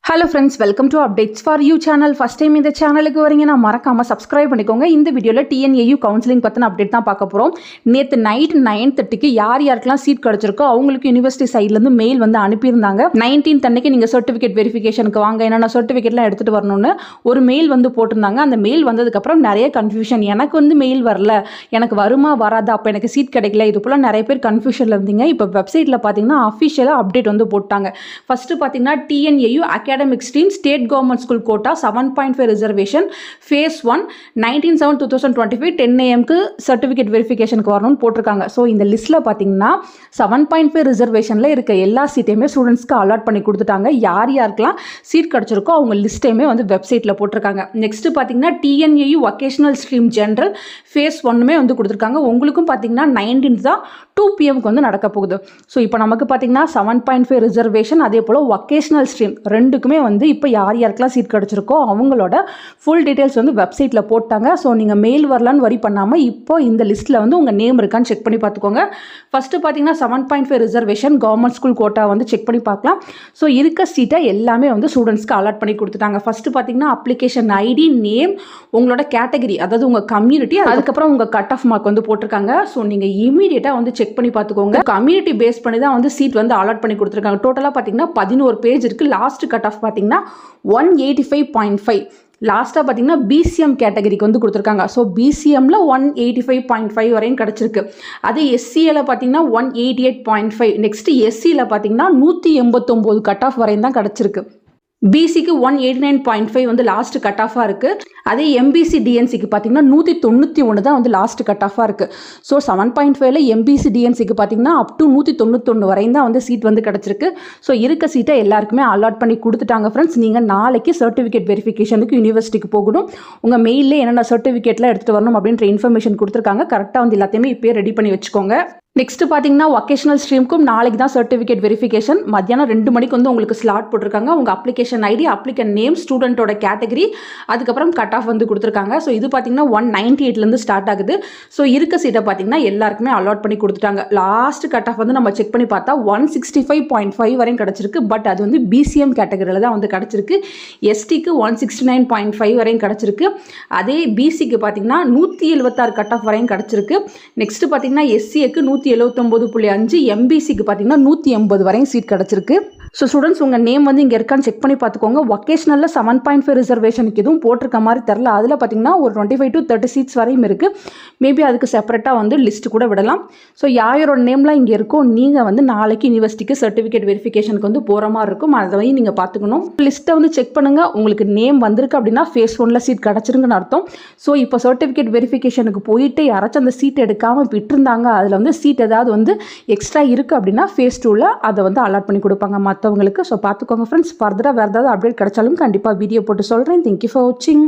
Hello friends, welcome to Updates for You channel. First time இந்த சேனலுக்கு வரீங்கன்னா மறக்காம சப்ஸ்கிரைப் பண்ணிக்கோங்க. இந்த வீடியோல TNAU கவுன்சிலிங் பத்தின அப்டேட் தான் பார்க்க போறோம். நேத்து நைட் 9:30க்கு யாருக்கெல்லாம் சீட் கிடைச்சிருக்கோ அவங்களுக்கு யுனிவர்சிட்டி சைடுல இருந்து மெயில் வந்து அனுப்பியிருந்தாங்க. 19th அன்னைக்கு நீங்க சர்டிபிகேட் வெரிஃபிகேஷனுக்கு வாங்க, என்னென்ன சர்டிபிகேட்லாம் எடுத்துட்டு வரணும்னு ஒரு மெயில் வந்து போட்டிருந்தாங்க. அந்த மெயில் வந்ததுக்கு அப்புறம் நிறைய கன்ஃபியூஷன். எனக்கு வந்து மெயில் வரல, எனக்கு வருமா வராதா, அப்போ எனக்கு சீட் கிடைக்கல, இது போல நிறைய பேர் கன்ஃபியூஷன்ல இருந்தீங்க. இப்போ வெப்சைட்ல பாத்தீங்கன்னா அஃபிஷியலா அப்டேட் வந்து போட்டாங்க. ஃபர்ஸ்ட் பாத்தீங்கன்னா TNAU academic stream state government school quota 7.5 reservation phase 1 19/7/2025 10 AM க்கு certificate verification க்கு வரணும்னு போட்டிருக்காங்க. ஸோ இந்த லிஸ்ட்ல பார்த்தீங்கன்னா 7.5 ரிசர்வேஷனில் இருக்க எல்லா சீட்டையுமே ஸ்டூடெண்ட்ஸ்க்கு அலாட் பண்ணி கொடுத்துட்டாங்க. யாருக்கெல்லாம் சீட் கிடச்சிருக்கோ அவங்க லிஸ்ட்டையுமே வந்து வெப்சைட்டில் போட்டிருக்காங்க. நெக்ஸ்ட் பார்த்தீங்கன்னா TNAU vocational stream general phase 1மே வந்து கொடுத்துருக்காங்க. உங்களுக்கும் பார்த்தீங்கன்னா 19th தான் 2 PM வந்து நடக்க போகுது. ஸோ இப்போ நமக்கு பார்த்தீங்கன்னா 7.5 ரிசர்வேஷன் அதே போல் வொகேஷனல் ஸ்ட்ரீம் ரெண்டுக்குமே வந்து இப்போ யாருக்கெல்லாம் சீட் கிடச்சிருக்கோ அவங்களோட ஃபுல் டீட்டெயில்ஸ் வந்து வெப்சைட்டில் போட்டாங்க. ஸோ நீங்கள் மெயில் வரலான்னு வரி பண்ணாமல் இப்போ இந்த லிஸ்ட்டில் வந்து உங்கள் நேம் இருக்கான்னு செக் பண்ணி பார்த்துக்கோங்க. ஃபஸ்ட்டு பார்த்தீங்கன்னா 7.5 ரிசர்வேஷன் கவர்மெண்ட் ஸ்கூல் கோட்டா வந்து செக் பண்ணி பார்க்கலாம். ஸோ இருக்க சீட்டை எல்லாமே வந்து ஸ்டூடெண்ட்ஸ்க்கு அலாட் பண்ணி கொடுத்துட்டாங்க. ஃபஸ்ட்டு பார்த்தீங்கன்னா அப்ளிகேஷன் ஐடி, நேம், உங்களோட கேட்டகரி, அதாவது உங்கள் கம்யூனிட்டி, அதுக்கப்புறம் உங்கள் கட் ஆஃப் மார்க் வந்து போட்டிருக்காங்க. ஸோ நீங்கள் இமீடியட்டாக வந்து செக் பண்ணி பார்த்துக்கோங்க. கம்யூனிட்டி பேஸ் பண்ணி தான் வந்து சீட் வந்து அலாட் பண்ணி கொடுத்துருக்காங்க. டோட்டலாக பார்த்தீங்கன்னா 11 பேஜ் இருக்குது. லாஸ்ட் கட் ஆஃப் பார்த்தீங்கன்னா 185.5. லாஸ்ட்டாக பார்த்தீங்கன்னா BCM கேட்டகரிக்கு வந்து கொடுத்துருக்காங்க. ஸோ BCMல 185.5 வரையும் கிடச்சிருக்கு. அதே SCAல பார்த்தீங்கன்னா 188.5. நெக்ஸ்ட் SCல பார்த்தீங்கன்னா 189 கட் ஆஃப் வரையும் தான் கிடச்சிருக்கு. BCக்கு 189.5 வந்து லாஸ்ட் கட் ஆஃபாக இருக்குது. அதே MBC DNCக்கு பார்த்தீங்கன்னா 191 தான் வந்து லாஸ்ட் கட் ஆஃபாக இருக்குது. ஸோ 7.5ல MBC DNCக்கு பார்த்தீங்கன்னா அப் டு 191 வரையும் தான் வந்து சீட் வந்து கிடச்சிருக்கு. ஸோ இருக்க சீட்டை எல்லாருக்குமே அலாட் பண்ணி கொடுத்துட்டாங்க ஃப்ரெண்ட்ஸ். நீங்கள் நாளைக்கு சர்டிஃபிகேட் வெரிஃபிகேஷனுக்கு யூனிவர்சிட்டிக்கு போகணும். உங்கள் மெயிலில் என்னென்ன சர்டிஃபிகேட்லாம் எடுத்துகிட்டு வரணும் அப்படின்ற இன்ஃபர்மேஷன் கொடுத்துருக்காங்க. கரெக்டாக வந்து எல்லாத்தையுமே இப்போயே ரெடி பண்ணி வச்சுக்கோங்க. நெக்ஸ்ட் பார்த்தீங்கன்னா வொகேஷனல் ஸ்ட்ரீமுக்கும் நாளைக்கு தான் சர்டிஃபிகேட் வெரிஃபிகேஷன். மத்தியானம் 2 மணிக்கு வந்து உங்களுக்கு ஸ்லாட் போட்டிருக்காங்க. உங்கள் அப்ளிகேஷன் ஐடி, அப்ளிகன் நேம், ஸ்டூடெண்ட்டோட கேட்டகரி, அதுக்கப்புறம் கட் ஆஃப் வந்து கொடுத்துருக்காங்க. ஸோ இது பார்த்தீங்கன்னா 198லேருந்து ஸ்டார்ட் ஆகுது. ஸோ இருக்க சீட்டை பார்த்தீங்கன்னா எல்லாருக்குமே அலாட் பண்ணி கொடுத்துட்டாங்க. லாஸ்ட் கட் ஆஃப் வந்து நம்ம செக் பண்ணி பார்த்தா 165.5 வரையும் கிடச்சிருக்கு. பட் அது வந்து BCM கேட்டகரியில் தான் வந்து கிடச்சிருக்கு. STக்கு 169.5 வரையும் கிடச்சிருக்கு. அதே BCக்கு பார்த்தீங்கன்னா 176 கட் ஆஃப் வரையும் கிடச்சிருக்கு. நெக்ஸ்ட் பார்த்தீங்கன்னா SCக்கு 179.5, MBCக்கு பார்த்தீங்கன்னா 180 வரையும் சீட் கிடச்சிருக்கு. ஸோ ஸ்டூடெண்ட்ஸ் உங்கள் நேம் வந்து இங்கே இருக்கான்னு செக் பண்ணி பார்த்துக்கோங்க. வொகேஷனலில் 7.5 ரிசர்வேஷனுக்கு எதுவும் போட்டிருக்க மாதிரி தெரில. அதில் பார்த்தீங்கன்னா ஒரு 25 to 30 சீட்ஸ் வரையும் இருக்குது. மேபி அதுக்கு செப்பரேட்டாக வந்து லிஸ்ட் கூட விடலாம். ஸோ யாரோட நேம்லாம் இங்கே இருக்கோ நீங்கள் வந்து நாளைக்கு யூனிவர்சிட்டிக்கு சர்டிஃபிகேட் வெரிஃபிகேஷனுக்கு வந்து போகிற மாதிரி இருக்கும். அதை நீங்கள் பார்த்துக்கணும். லிஸ்ட்டை வந்து செக் பண்ணுங்கள். உங்களுக்கு நேம் வந்திருக்கு அப்படின்னா ஃபேஸ் 1ல சீட் கிடச்சிருங்கன்னு அர்த்தம். ஸோ இப்போ சர்டிஃபிகேட் வெரிஃபிகேஷனுக்கு போயிட்டு யாராச்சும் அந்த சீட் எடுக்காமல் விட்டுருந்தாங்க, அதில் வந்து சீட் ஏதாவது வந்து எக்ஸ்ட்ரா இருக்குது அப்படின்னா ஃபேஸ் 2ல அதை வந்து அலாட் பண்ணி கொடுப்பாங்க மற்றவங்களுக்கு. ஸோ பார்த்துக்கோங்க ஃப்ரெண்ட்ஸ். ஃபர்தராக வேறு ஏதாவது அப்டேட் கிடைச்சாலும் கண்டிப்பாக வீடியோ போட்டு சொல்கிறேன். தேங்க்யூ ஃபார் வாட்சிங்.